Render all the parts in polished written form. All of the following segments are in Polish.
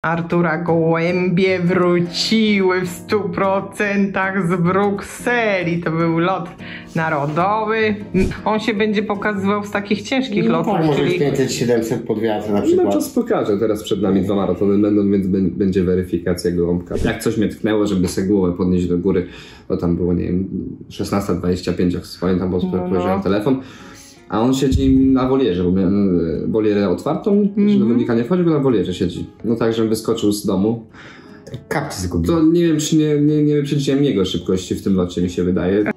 Artura gołębie wróciły w 100% z Brukseli. To był lot narodowy. On się będzie pokazywał z takich ciężkich lotów. Tak, może 500-700 pod wiatr na przykład. No czas pokaże. Teraz przed nami 2 maratony będą, więc będzie weryfikacja gołąbka. Jak coś mnie tknęło, żeby sobie głowę podnieść do góry, to tam było, nie wiem, 16:25, jak pamiętam, bo spojrzałem telefon. A on siedzi na wolierze, bo miałem wolierę otwartą, żeby do mnie nie wchodził, bo na wolierze siedzi. No tak, żebym wyskoczył z domu. Kapcie zgubił. To nie wiem, czy nie przeliczyłem jego szybkości w tym locie, mi się wydaje.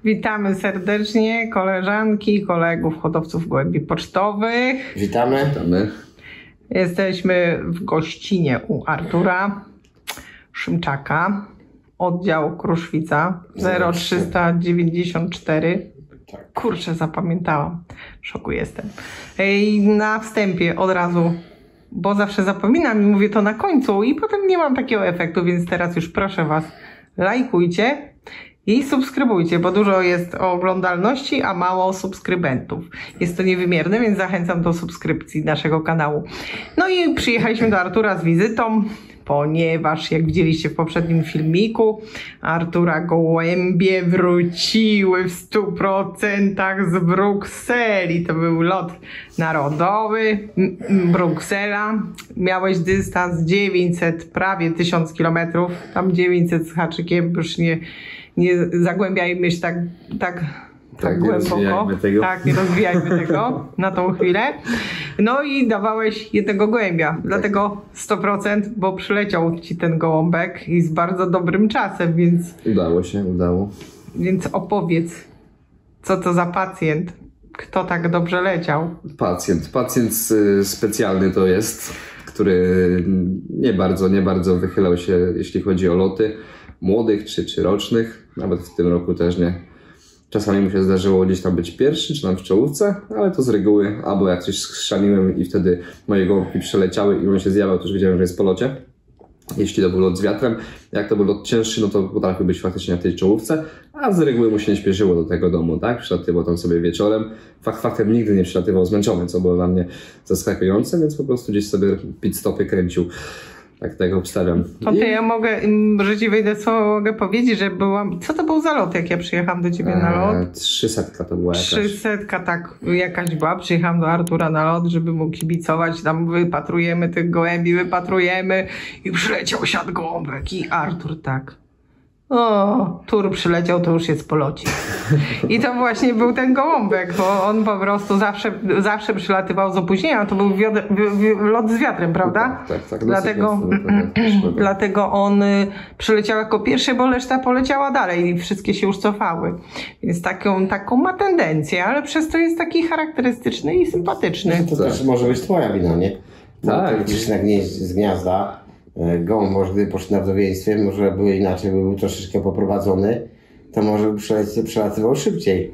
Witamy serdecznie koleżanki, kolegów, hodowców gołębi pocztowych. Witamy. Witamy. Jesteśmy w gościnie u Artura Szymczaka, oddział Kruszwica 0394. Kurczę, zapamiętałam. W szoku jestem. I na wstępie od razu, bo zawsze zapominam i mówię to na końcu i potem nie mam takiego efektu, więc teraz już proszę Was, lajkujcie i subskrybujcie, bo dużo jest oglądalności, a mało subskrybentów. Jest to niewymierne, więc zachęcam do subskrypcji naszego kanału. No i przyjechaliśmy do Artura z wizytą, ponieważ jak widzieliście w poprzednim filmiku, Artura gołębie wróciły w 100% z Brukseli. To był lot narodowy, Bruksela. Miałeś dystans 900, prawie 1000 km, tam 900 z haczykiem, już nie zagłębiajmy się tak głęboko. Tak, nie rozwijajmy tego na tą chwilę. No i dawałeś jednego gołębia. Dlatego 100%, bo przyleciał ci ten gołąbek i z bardzo dobrym czasem, więc... Udało. Więc opowiedz, co to za pacjent? Kto tak dobrze leciał? Pacjent specjalny to jest, który nie bardzo wychylał się, jeśli chodzi o loty młodych czy rocznych. Nawet w tym roku też nie. Czasami mu się zdarzyło gdzieś tam być pierwszy, czy tam w czołówce, ale to z reguły, albo jak coś schrzaniłem i wtedy moje gołąbki przeleciały i on się zjawiał, to już wiedziałem, że jest po locie. Jeśli to był lot z wiatrem, jak to był lot cięższy, no to potrafił być faktycznie na tej czołówce, a z reguły mu się nie śpieszyło do tego domu, tak? Przylatywał tam sobie wieczorem. Faktem nigdy nie przylatywał zmęczony, co było dla mnie zaskakujące, więc po prostu gdzieś sobie pit stopy kręcił. Tak tego obstawiam. To ja mogę, że ci wejdę słowo, mogę powiedzieć, że byłam... Co to był za lot, jak ja przyjechałam do ciebie na lot? 300 to była jakaś. 300, tak, jakaś była. Przyjechałam do Artura na lot, żeby mu kibicować. Tam wypatrujemy tych gołębi, i przyleciał siad gołąbek i Artur tak. O, Tur przyleciał, to już jest po locie. I to właśnie był ten gołąbek, bo on po prostu zawsze przylatywał z opóźnieniem. To był lot z wiatrem, prawda? Tak. Dlatego on przyleciał jako pierwszy, bo reszta poleciała dalej i wszystkie się już cofały. Więc taką ma tendencję, ale przez to jest taki charakterystyczny i sympatyczny. To też może być twoja wina, nie? Tak. Gdzieś z gniazda. Gołąb może gdyby poszedł na wdowieństwie, może by inaczej był troszeczkę poprowadzony, to może by przelatywał szybciej.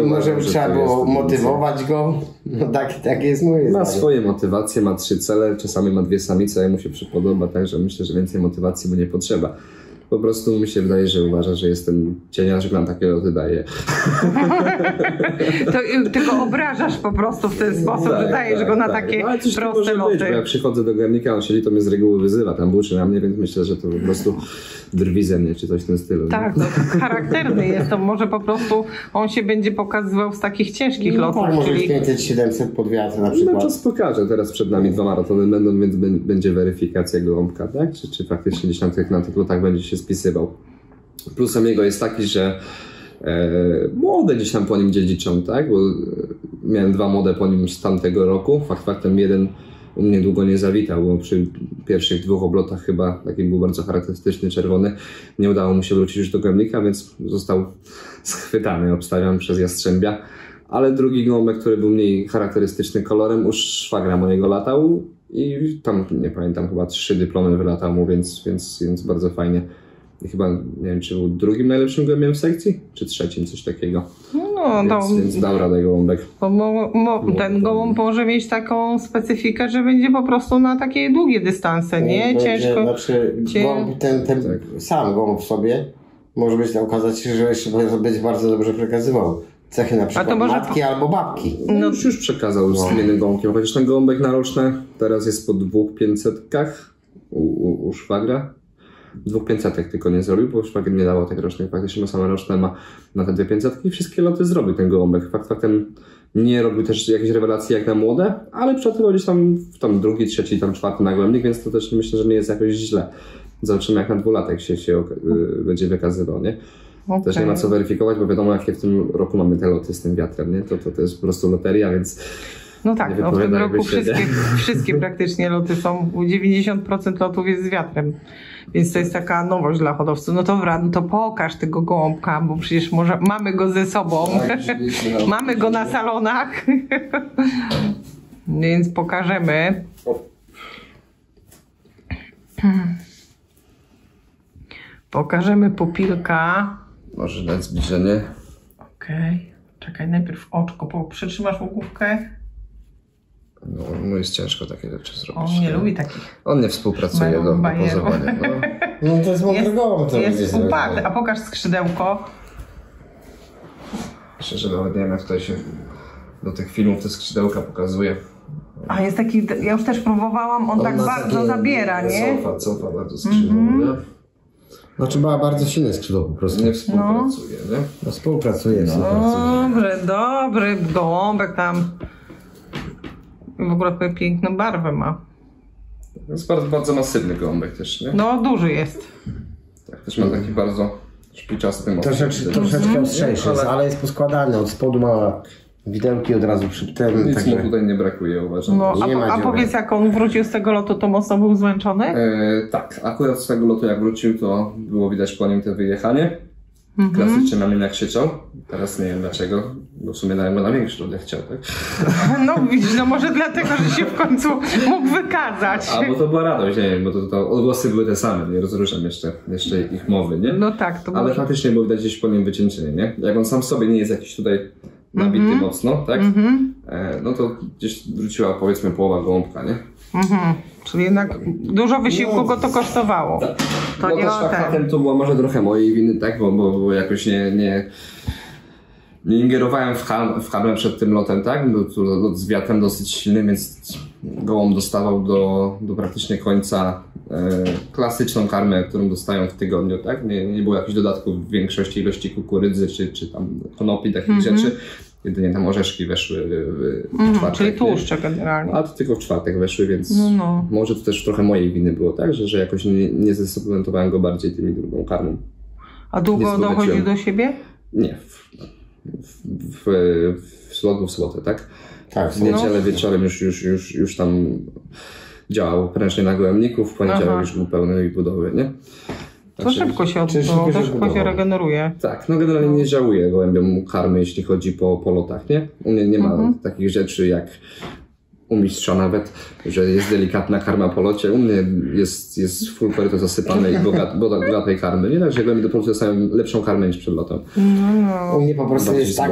Może by trzeba było motywować go. No tak jest moje zdanie. Ma swoje motywacje, ma 3 cele, czasami ma 2 samice, a mu się przypodoba, także myślę, że więcej motywacji mu nie potrzeba. Po prostu mi się wydaje, że uważa, że jestem cieniarzem, nam takie loty daje. To ty go obrażasz po prostu w ten sposób, że dajesz go na takie proste loty. Bo ja przychodzę do garnika, on siedzi, to mnie z reguły wyzywa, tam buczy na mnie, więc myślę, że to po prostu drwi ze mnie, czy coś w tym stylu. Tak, to charakterny jest, to może po prostu on się będzie pokazywał z takich ciężkich lotów. Tak, może 500-700 pod wiatr na przykład. No czas pokaże, teraz przed nami 2 maratony będą, więc będzie weryfikacja gołąbka, tak? Czy faktycznie gdzieś na tych lotach będzie się spisywał. Plusem jego jest taki, że młode gdzieś tam po nim dziedziczą, tak? Bo miałem 2 młode po nim z tamtego roku. Faktem jeden u mnie długo nie zawitał, bo przy pierwszych 2 oblotach chyba, taki był bardzo charakterystyczny, czerwony, nie udało mu się wrócić już do gołębnika, więc został schwytany, obstawiam, przez jastrzębia. Ale drugi gołąbek, który był mniej charakterystyczny kolorem, u szwagra mojego latał i tam, nie pamiętam, chyba 3 dyplomy wylatał mu, więc bardzo fajnie. I chyba, nie wiem, czy był drugim najlepszym gołębiem w sekcji, czy trzecim, coś takiego. Więc dał radę gołąbek. Ten gołąb może mieć taką specyfikę, że będzie po prostu na takie długie dystanse, nie? Ciężko. Znaczy, gołąb, sam gołąb w sobie może okazać się, że jeszcze będzie bardzo dobrze przekazywał cechy na przykład może matki albo babki. No już przekazał z tym jednym gołąbkiem, chociaż ten gołąbek naroczny teraz jest po 2500 u szwagra. 2500 tylko nie zrobił, bo szwagier nie dawał tych rocznych, faktycznie ma same roczne, ma na te 2500 i wszystkie loty zrobił ten gołąbek. Faktem nie robił też jakiejś rewelacji jak na młode, ale przetywał gdzieś tam drugi, trzeci, tam czwarty nagłębnik, więc to też myślę, że nie jest jakoś źle. Zobaczymy jak na 2-latek się będzie wykazywał, nie? Okay. Też nie ma co weryfikować, bo wiadomo jakie w tym roku mamy te loty z tym wiatrem, nie? To jest po prostu loteria, więc... No tak, w tym roku wszystkie praktycznie loty są, 90% lotów jest z wiatrem, więc to jest taka nowość dla hodowców. No dobra, no to pokaż tego gołąbka, bo przecież może mamy go ze sobą, mamy go na salonach, więc pokażemy. Pokażemy pupilka. Może dać zbliżenie. Okej, czekaj, najpierw oczko, przytrzymasz łukówkę. No jest ciężko takie rzeczy zrobić. On nie lubi takich. On nie współpracuje do pozowania. No to jest mądry gołąb. Jest uparty, a pokaż skrzydełko. Myślę, że nawet nie wiem jak tutaj się do tych filmów te skrzydełka pokazuje. A jest taki, ja już też próbowałam, on tak bardzo zabiera, nie? Cofa bardzo skrzydło. Znaczy ma bardzo silne skrzydło po prostu. Nie współpracuje, nie? No współpracuje. Dobry gołąbek tam. W ogóle piękną barwę ma. To jest bardzo, bardzo masywny gołąbek też, nie? No, duży jest. Tak, też ma taki bardzo szpiczasty moc. Troszeczkę ostrzejszy, ale jest poskładany. Od spodu ma widełki od razu przy tym. Nic mu tutaj nie brakuje, uważam. No, a powiedz, jak on wrócił z tego lotu, to mocno był zmęczony? Tak, akurat z tego lotu jak wrócił, to było widać po nim te wyjechanie. Klasycznie na mnie jak krzyczał. Teraz nie wiem dlaczego, bo w sumie dałem go na większy lot jak chciał, tak? No widzisz, no może dlatego, że się w końcu mógł wykazać. A bo to była radość, nie wiem, bo to odgłosy były te same, nie rozruszam jeszcze ich mowy, nie? No tak, to ale faktycznie było widać gdzieś po nim wycieńczenie, nie? Jak on sam w sobie nie jest jakiś tutaj nabity mocno, tak? No to gdzieś wróciła powiedzmy połowa gołąbka, nie? Czyli jednak dużo wysiłku go to kosztowało. Tak. To no nie też faktem to było może trochę mojej winy, tak? Bo jakoś nie ingerowałem w hamlę przed tym lotem, tak? Lot z wiatrem dosyć silny, więc gołąb dostawał do praktycznie końca klasyczną karmę, którą dostają w tygodniu, tak? Nie było jakichś dodatków w większości ilości kukurydzy czy tam konopi, takich rzeczy. Jedynie tam orzeszki weszły w czwartek. Czyli tłuszcze generalnie. A to tylko w czwartek weszły, więc może to też trochę mojej winy było, tak? Że jakoś nie zesuplementowałem go bardziej tymi drugą karmą. A długo dochodził do siebie? Nie. W sobotę, tak? Tak. W niedzielę wieczorem już tam działał prężnie na gołębniku, w poniedziałek już był pełny budowy, nie? To szybko się odbyło, to szybko się regeneruje. Tak, no generalnie nie żałuję gołębiom karmy, jeśli chodzi po lotach, nie? U mnie nie ma takich rzeczy jak u mistrza nawet, że jest delikatna karma po locie. U mnie jest full koryto zasypane i bogatej karmy. Nie tak, że gołębie do polotu dostają lepszą karmę niż przed lotem. U mnie po prostu jest tak,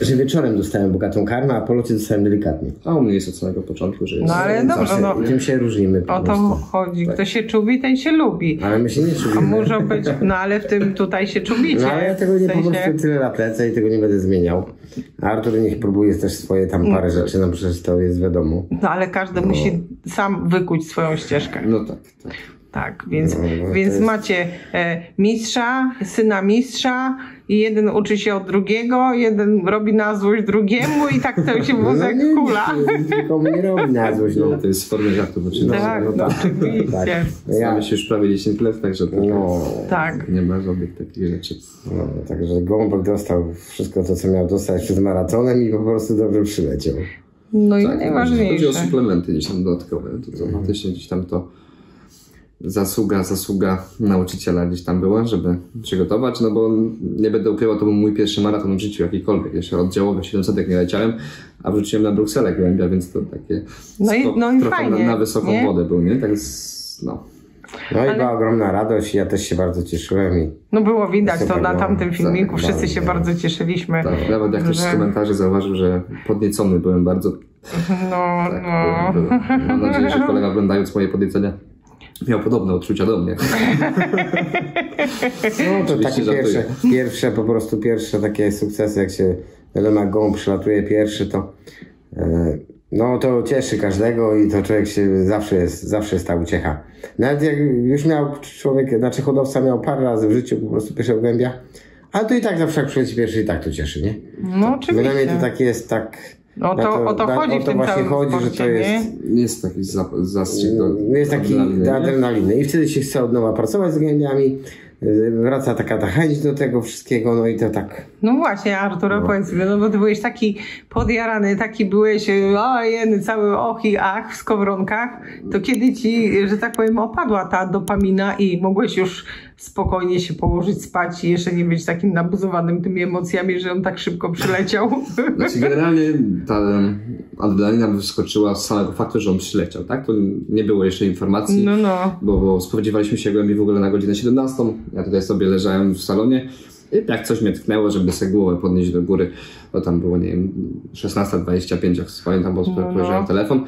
że wieczorem dostałem bogatą karmę, a po locie dostałem delikatnie. A u mnie jest od samego początku, że jest... No ale dobrze, no. Tym się różnimy po o to chodzi. Kto się czubi, ten się lubi. Ale my się nie czubimy. A może być, no ale w tym tutaj się czubicie. No ale ja tego nie po prostu tyle lat lecę i tego nie będę zmieniał. A Artur niech próbuje też swoje tam parę rzeczy, no przecież to jest wiadomo. No ale każdy musi sam wykuć swoją ścieżkę. No tak. Tak, więc macie mistrza, syna mistrza i jeden uczy się od drugiego, jeden robi na złość drugiemu i tak to się wózek kula. Nikomu nie robi na złość. No to jest w formie żartu. Tak, oczywiście. Tak. Znamy się już prawie 10 lat, także tak. Nie ma żadnych takich rzeczy. No, także gołąbek dostał wszystko to, co miał dostać przed maratonem i po prostu dobrze przyleciał. No i tak, najważniejsze. Chodzi o suplementy gdzieś tam dodatkowe, to faktycznie gdzieś tam to zasługa nauczyciela gdzieś tam była, żeby przygotować, no bo nie będę ukrywał, to był mój pierwszy maraton w życiu jakikolwiek, jeszcze oddziałowy 700 nie leciałem, a wróciłem na Brukselę gołębia, więc to takie no i trochę fajnie, na wysoką wodę był, nie? Tak i była ogromna radość, ja też się bardzo cieszyłem. No było widać to na tamtym filmiku, wszyscy się bardzo cieszyliśmy. Tak, nawet jak ktoś z komentarzy zauważył, że podniecony byłem bardzo. Mam nadzieję, że kolega oglądając moje podniecenia miał podobne odczucia do mnie. No to takie pierwsze po prostu pierwsze takie sukcesy, jak się wiadomo, jak gołąb przylatuje pierwszy, to no to cieszy każdego i to człowiek się zawsze jest ta uciecha. Nawet jak już miał człowiek, znaczy hodowca miał parę razy w życiu po prostu pierwszego gołębia, ale to i tak zawsze jak przychodzi pierwszy i tak to cieszy, nie? No oczywiście. Dla mnie to tak jest, tak... O to chodzi w tym właśnie całym chodzi, sporcie, że to jest... Jest taki zastrzyk Jest taki adrenaliny i wtedy się chce od nowa pracować z gołębiami, wraca taka ta chęć do tego wszystkiego, no i to tak... No właśnie, Artur, powiedz mi, no bo ty byłeś taki podjarany, taki byłeś, jeny, cały och i ach w skowronkach, to kiedy ci, że tak powiem, opadła ta dopamina i mogłeś już spokojnie się położyć spać i jeszcze nie być takim nabuzowanym tymi emocjami, że on tak szybko przyleciał? Znaczy generalnie ta adrenalina wyskoczyła z samego faktu, że on przyleciał, tak? To nie było jeszcze informacji, bo spodziewaliśmy się gołębi w ogóle na godzinę 17. Ja tutaj sobie leżałem w salonie i tak coś mnie tknęło, żeby sobie głowę podnieść do góry. To tam było, nie wiem, 16:25, jak pamiętam, bo spojrzałem telefon.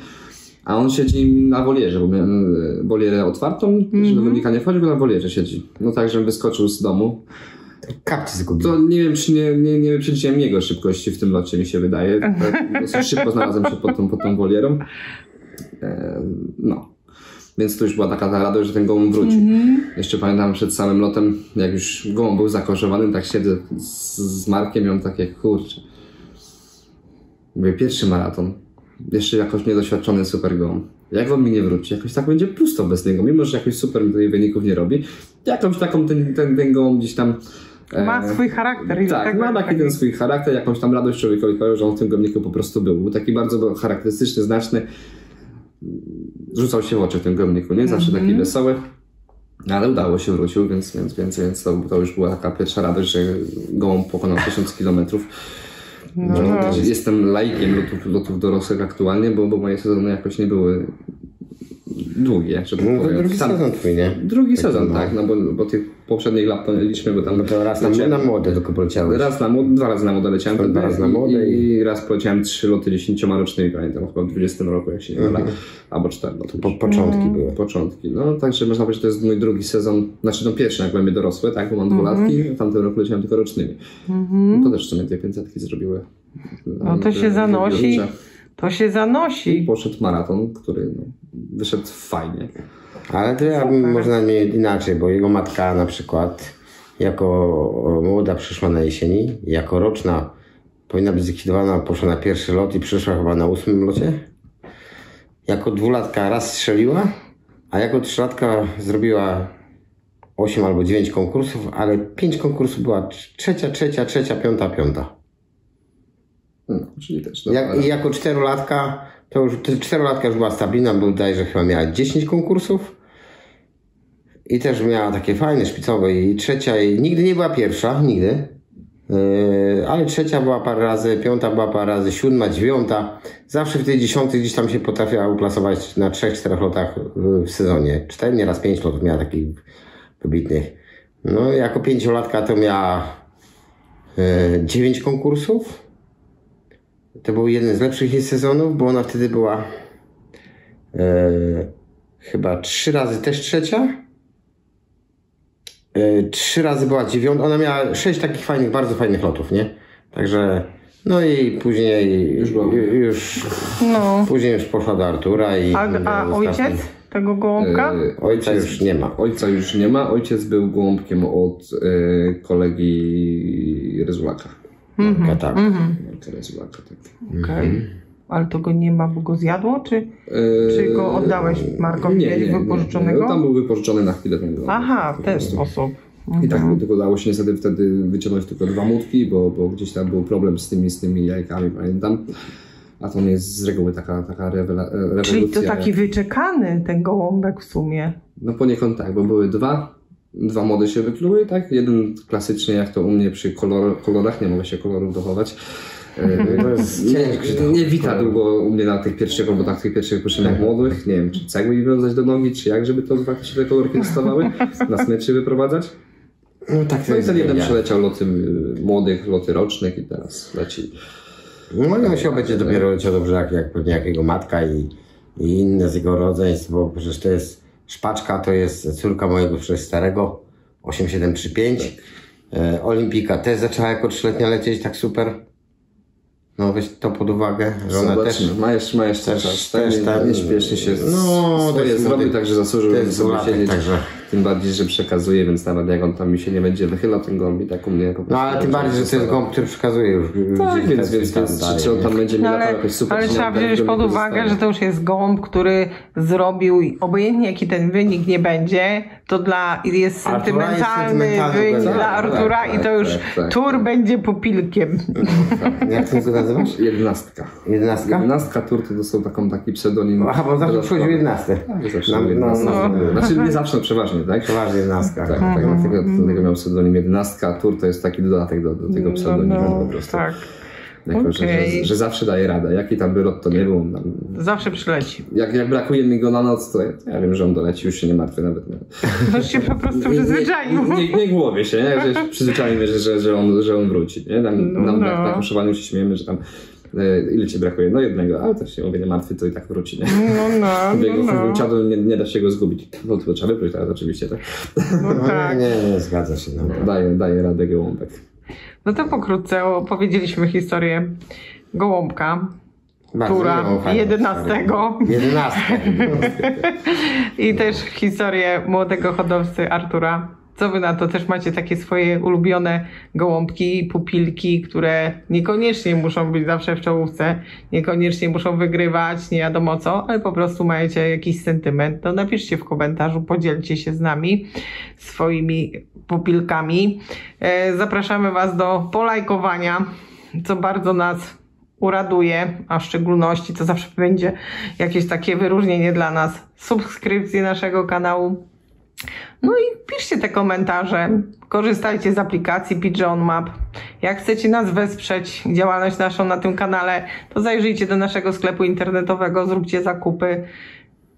A on siedzi na wolierze, bo miałem wolierę otwartą, że do wodnika nie wchodzi, bo na wolierze siedzi. No tak, żebym wyskoczył z domu. Kapcie zgubił. To nie wiem, czy nie wyprzedziłem jego szybkości w tym locie, mi się wydaje. Dosyć szybko znalazłem się pod tą wolierą. No. Więc to już była taka radość, że ten gołąb wrócił. Jeszcze pamiętam przed samym lotem, jak już gołąb był zakorzowany, tak siedzę z Markiem i on takie, kurczę. Mówię, pierwszy maraton. Jeszcze jakoś niedoświadczony super gołąb. Jak on mi nie wróci? Jakoś tak będzie pusto bez niego. Mimo, że jakoś super mi tutaj wyników nie robi. Jakąś taką ten gołąb gdzieś tam... Ma swój charakter. Tak, ma taki ten swój charakter, jakąś tam radość człowiekowi powiedział, że on w tym gołębniku po prostu był. Był taki bardzo charakterystyczny, znaczny. Rzucał się w oczy w tym gołębniku, nie? Zawsze taki wesoły. Ale udało się, wrócił, więc to już była taka pierwsza radość, że gołąb pokonał 1000 kilometrów. Jestem laikiem lotów dorosłych aktualnie, bo moje sezony jakoś nie były długie, żeby drugi sezon twój, nie? Drugi sezon, tak, no bo tych poprzednich lat to nie liczmy, bo tam... Bo to raz na młode tylko poleciałeś. Dwa razy na młode leciałem. Dwa razy na młode i raz poleciałem 3 loty 10-rocznymi, pamiętam, chyba w 20 roku, jak się nie mylę, albo 4 loty. Początki były. Początki, no także można powiedzieć, że to jest mój drugi sezon, znaczy no pierwszy, jak byłem dorosły, tak, bo mam 2 latki, w tamtym roku leciałem tylko rocznymi. To też w sumie te 500 zrobiły. No to się zanosi. To się zanosi. I poszedł maraton, który wyszedł fajnie. Ale to ja bym można mieć inaczej, bo jego matka na przykład jako młoda przyszła na jesieni, jako roczna powinna być zlikwidowana, poszła na pierwszy lot i przyszła chyba na 8. locie. Jako 2-latka raz strzeliła, a jako 3-latka zrobiła 8 albo 9 konkursów, ale 5 konkursów była trzecia, piąta. No, czyli też. I jako 4-latka, to już 4-latka już była stabilna, bo wydaje, że chyba miała 10 konkursów. I też miała takie fajne, szpicowe i trzecia, i nigdy nie była pierwsza, nigdy. Ale trzecia była parę razy, piąta była parę razy, 7, 9. Zawsze w tej 10 gdzieś tam się potrafiła uplasować na 3-4 lotach w sezonie. 4, nieraz 5 lotów miała takich wybitnych. No jako 5-latka to miała 9 konkursów. To był jeden z lepszych jej sezonów, bo ona wtedy była chyba 3 razy też trzecia. 3 razy była 9. Ona miała 6 takich fajnych, bardzo fajnych lotów, nie? Także no i później później już poszła do Artura a ojciec tego gołąbka? Ojca już nie ma. Ojca już nie ma. Ojciec był gołąbkiem od kolegi Rezulaka. Tak. Okej. Ale to go nie ma, bo go zjadło, czy go oddałeś Markowi wypożyczonego? No, tam był wypożyczony na chwilę. Aha, w ten sposób. I tak tylko udało się niestety wtedy wyciągnąć tylko 2 młotki, bo gdzieś tam był problem z tymi jajkami, pamiętam. A to nie jest z reguły taka rewolucja. Czyli to taki wyczekany ten gołąbek w sumie. No poniekąd tak, bo były 2 młode się wykluły, tak? Jeden klasycznie, jak to u mnie przy kolorach, nie mogę się kolorów dochować. Nie wita długo u mnie na tych pierwszych robotach, tych pierwszych wypuszczeniach młodych. Nie wiem, czy cegły mi wiązać do nogi, czy jak, żeby to faktycznie te kolorki dostawały, na smyczy wyprowadzać. No tak. No i ten jeden przeleciał loty młodych, loty rocznych i teraz leci. No on się będzie dopiero leciał dobrze, jak pewnie jak jego matka i inne z jego rodzeństw, bo przecież to jest Szpaczka, to jest córka mojego przecież starego, 8735. Olimpika też zaczęła jako 3-letnia lecieć tak super. No weź to pod uwagę, że ona też... Ma jeszcze czas. Nie śpieszy się. No, swoje zrobił, także zasłużył, żeby sobie siedzieć. Także. Tym bardziej, że przekazuje, więc nawet jak on tam mi się nie będzie wychylał ten gołąb i tak u mnie po prostu... No ale tym bardziej, że to jest gołąb, który przekazuje już. Tak, więc czy on tam będzie mi latał jakoś super... Ale trzeba wziąć pod uwagę, że to już jest gołąb, który zrobił, obojętnie jaki ten wynik nie będzie, to jest sentymentalny wynik dla Artura i to już Tur będzie pupilkiem. Jak ty go nazywasz? 11. 11 Tur to są taki pseudonim. Aha, bo zawsze przychodził 11. Znaczy nie zawsze, przeważnie, tak? Przeważnie 11. Tak, dlatego miał pseudonim 11, a Tur to jest taki dodatek do tego pseudonimu po prostu. Tak. Jako, że zawsze daje radę. Jaki tam by lot to nie był. Zawsze przyleci. Jak brakuje mi go na noc, to ja wiem, że on doleci, już się nie martwię nawet. To się po prostu przyzwyczaił. Nie głowie się, nie? Że przyzwyczajmy, że on wróci. Nie? Na koszowaniu się śmiejemy, że tam ile ci brakuje? No jednego, ale też się mówię, nie martwy, to i tak wróci. Nie? Jego czadu nie da się go zgubić. No to trzeba wypróć teraz oczywiście, tak? No tak. Nie, zgadza się. No. Daje radę gołąbek. No to pokrótce opowiedzieliśmy historię gołąbka, Tura 11. I też historię młodego hodowcy Artura. Co wy na to? Też macie takie swoje ulubione gołąbki, pupilki, które niekoniecznie muszą być zawsze w czołówce, niekoniecznie muszą wygrywać, nie wiadomo co, ale po prostu macie jakiś sentyment. To napiszcie w komentarzu, podzielcie się z nami swoimi pupilkami. Zapraszamy was do polajkowania, co bardzo nas uraduje, a w szczególności to zawsze będzie jakieś takie wyróżnienie dla nas, subskrypcji naszego kanału. No i piszcie te komentarze, korzystajcie z aplikacji Pigeon Map. Jak chcecie nas wesprzeć, działalność naszą na tym kanale, to zajrzyjcie do naszego sklepu internetowego, zróbcie zakupy.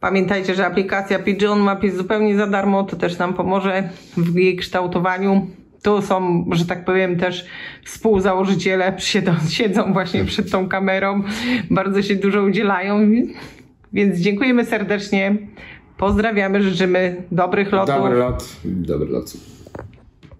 Pamiętajcie, że aplikacja Pigeon Map jest zupełnie za darmo, to też nam pomoże w jej kształtowaniu. Tu są, że tak powiem, też współzałożyciele, siedzą właśnie przed tą kamerą, bardzo się dużo udzielają, więc dziękujemy serdecznie. Pozdrawiamy, życzymy dobrych lotów. Dobry lot. Dobry lot.